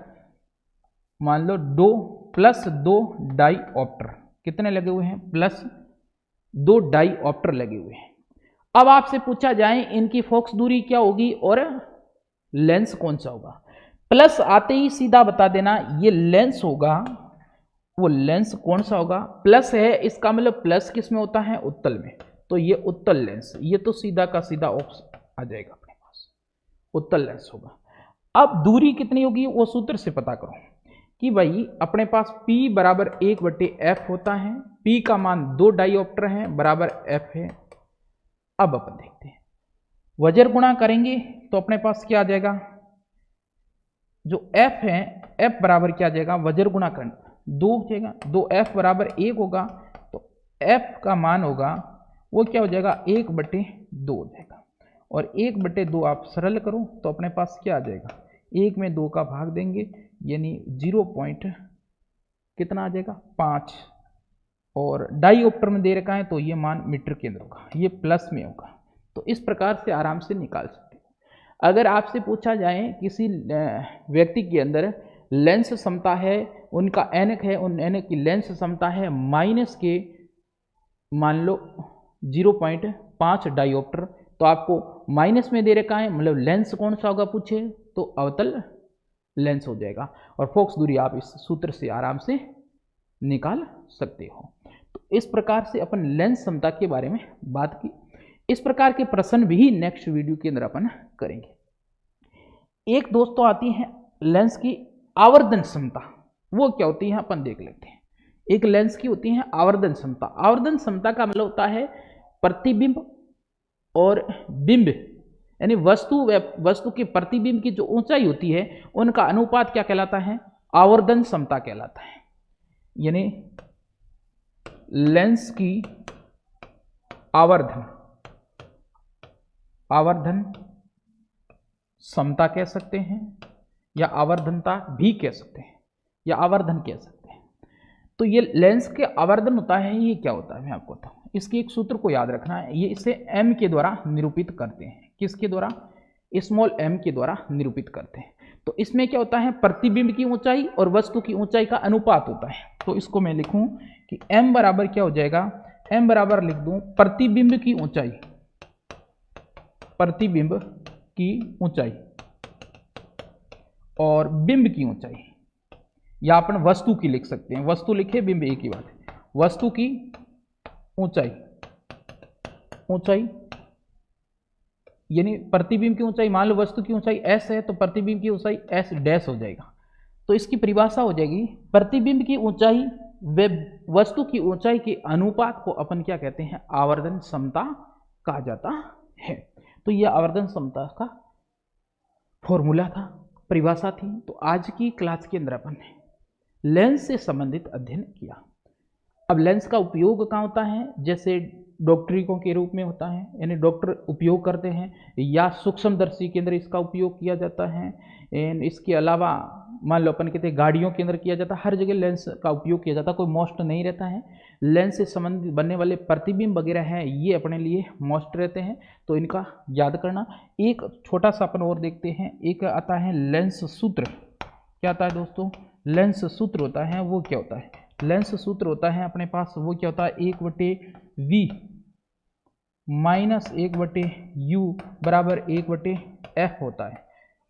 मान लो 2+2 डाईऑप्टर, कितने लगे हुए हैं, +2 डाईऑप्टर लगे हुए हैं। अब आपसे पूछा जाए इनकी फोकस दूरी क्या होगी और लेंस कौन सा होगा, प्लस आते ही सीधा बता देना ये लेंस होगा, वो लेंस कौन सा होगा, प्लस है, इसका मतलब प्लस किस में होता है, उत्तल में, तो ये उत्तल लेंस, ये तो सीधा का सीधा ऑप्शन आ जाएगा अपने पास, उत्तल लेंस होगा। अब दूरी कितनी होगी वो सूत्र से पता करो कि भाई अपने पास P बराबर 1/f होता है, P का मान 2 डाईऑप्टर है बराबर f है। अब अपन देखते हैं, वज्र गुणा करेंगे तो अपने पास क्या आ जाएगा, जो f है f बराबर क्या आ जाएगा, वज्र गुणा करना 2 हो जाएगा, 2f बराबर 1 होगा, तो f का मान होगा वो क्या हो जाएगा, 1/2 हो जाएगा, और 1/2 आप सरल करो तो अपने पास क्या आ जाएगा, 1 में 2 का भाग देंगे यानी 0 कितना आ जाएगा, 5, और डाईऑप्टर में दे रखा है तो ये मान मीटर केंद्र होगा, ये प्लस में होगा। तो इस प्रकार से आराम से निकाल सकते हो। अगर आपसे पूछा जाए किसी व्यक्ति के अंदर लेंस क्षमता है, उनका ऐनक है, उन ऐनक की लेंस क्षमता है -के मान लो 5 डायोप्टर, तो आपको माइनस में दे रखा है, मतलब लेंस कौन सा होगा पूछे तो अवतल लेंस हो जाएगा। और फोकस दूरी आप इस सूत्र से आराम से निकाल सकते हो। तो इस प्रकार से अपन लेंस क्षमता के बारे में बात की। इस प्रकार के प्रश्न भी नेक्स्ट वीडियो के अंदर अपन करेंगे। एक दोस्तों आती है लेंस की आवर्धन क्षमता, वो क्या होती है अपन देख लेते हैं। एक लेंस की होती है आवर्धन क्षमता। आवर्धन क्षमता का मतलब होता है प्रतिबिंब और बिंब, यानी वस्तु के प्रतिबिंब की जो ऊंचाई होती है उनका अनुपात क्या कहलाता है, आवर्धन क्षमता कहलाता है। यानी लेंस की आवर्धन क्षमता कह सकते हैं, या आवर्धनता भी कह सकते हैं, या आवर्धन कह सकते हैं। तो ये लेंस के आवर्धन होता है, ये क्या होता है मैं आपको बताऊं। इसके एक सूत्र को याद रखना है, ये इसे m के द्वारा निरूपित करते हैं। किसके द्वारा, स्मॉल m के द्वारा निरूपित करते हैं। तो इसमें क्या होता है, प्रतिबिंब की ऊंचाई और वस्तु की ऊंचाई का अनुपात होता है। तो इसको मैं लिखूं कि m बराबर क्या हो जाएगा, m बराबर लिख दूं प्रतिबिंब की ऊंचाई, प्रतिबिंब की ऊंचाई और बिंब की ऊंचाई, या अपन वस्तु की लिख सकते हैं, वस्तु लिखे बिंब एक ही बात है। वस्तु की ऊंचाई यानी प्रतिबिंब की ऊंचाई, मान लो वस्तु की ऊंचाई s है तो प्रतिबिंब की ऊंचाई s डैश हो जाएगा। तो इसकी परिभाषा हो जाएगी प्रतिबिंब की ऊंचाई व वस्तु की ऊंचाई के अनुपात को अपन क्या कहते हैं, आवर्धन क्षमता कहा जाता है। तो यह आवर्धन क्षमता का फॉर्मूला था, परिभाषा थी। तो आज की क्लास के अंदर अपन ने लेंस से संबंधित अध्ययन किया। अब लेंस का उपयोग कहाँ होता है, जैसे डॉक्टरिकों के रूप में होता है, यानी डॉक्टर उपयोग करते हैं, या सूक्ष्मदर्शी के अंदर इसका उपयोग किया जाता है। इसके अलावा मान लो अपन कहते हैं गाड़ियों के अंदर किया जाता है, हर जगह लेंस का उपयोग किया जाता है, कोई मोस्ट नहीं रहता है। लेंस से संबंधित बनने वाले प्रतिबिंब वगैरह हैं, ये अपने लिए मोस्ट रहते हैं, तो इनका याद करना। एक छोटा सा अपन और देखते हैं, एक आता है लेंस सूत्र। क्या आता है दोस्तों, लेंस सूत्र होता है, वो क्या होता है, लेंस सूत्र होता है अपने पास, वो क्या होता है 1/v माइनस 1/u बराबर 1/f होता है।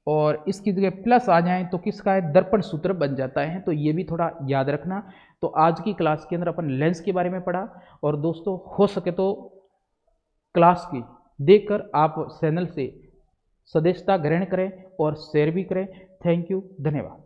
और इसकी जगह प्लस आ जाए तो किसका है, दर्पण सूत्र बन जाता है। तो ये भी थोड़ा याद रखना। तो आज की क्लास के अंदर अपन लेंस के बारे में पढ़ा। और दोस्तों हो सके तो क्लास की देखकर आप चैनल से सदस्यता ग्रहण करें और शेयर भी करें। थैंक यू, धन्यवाद।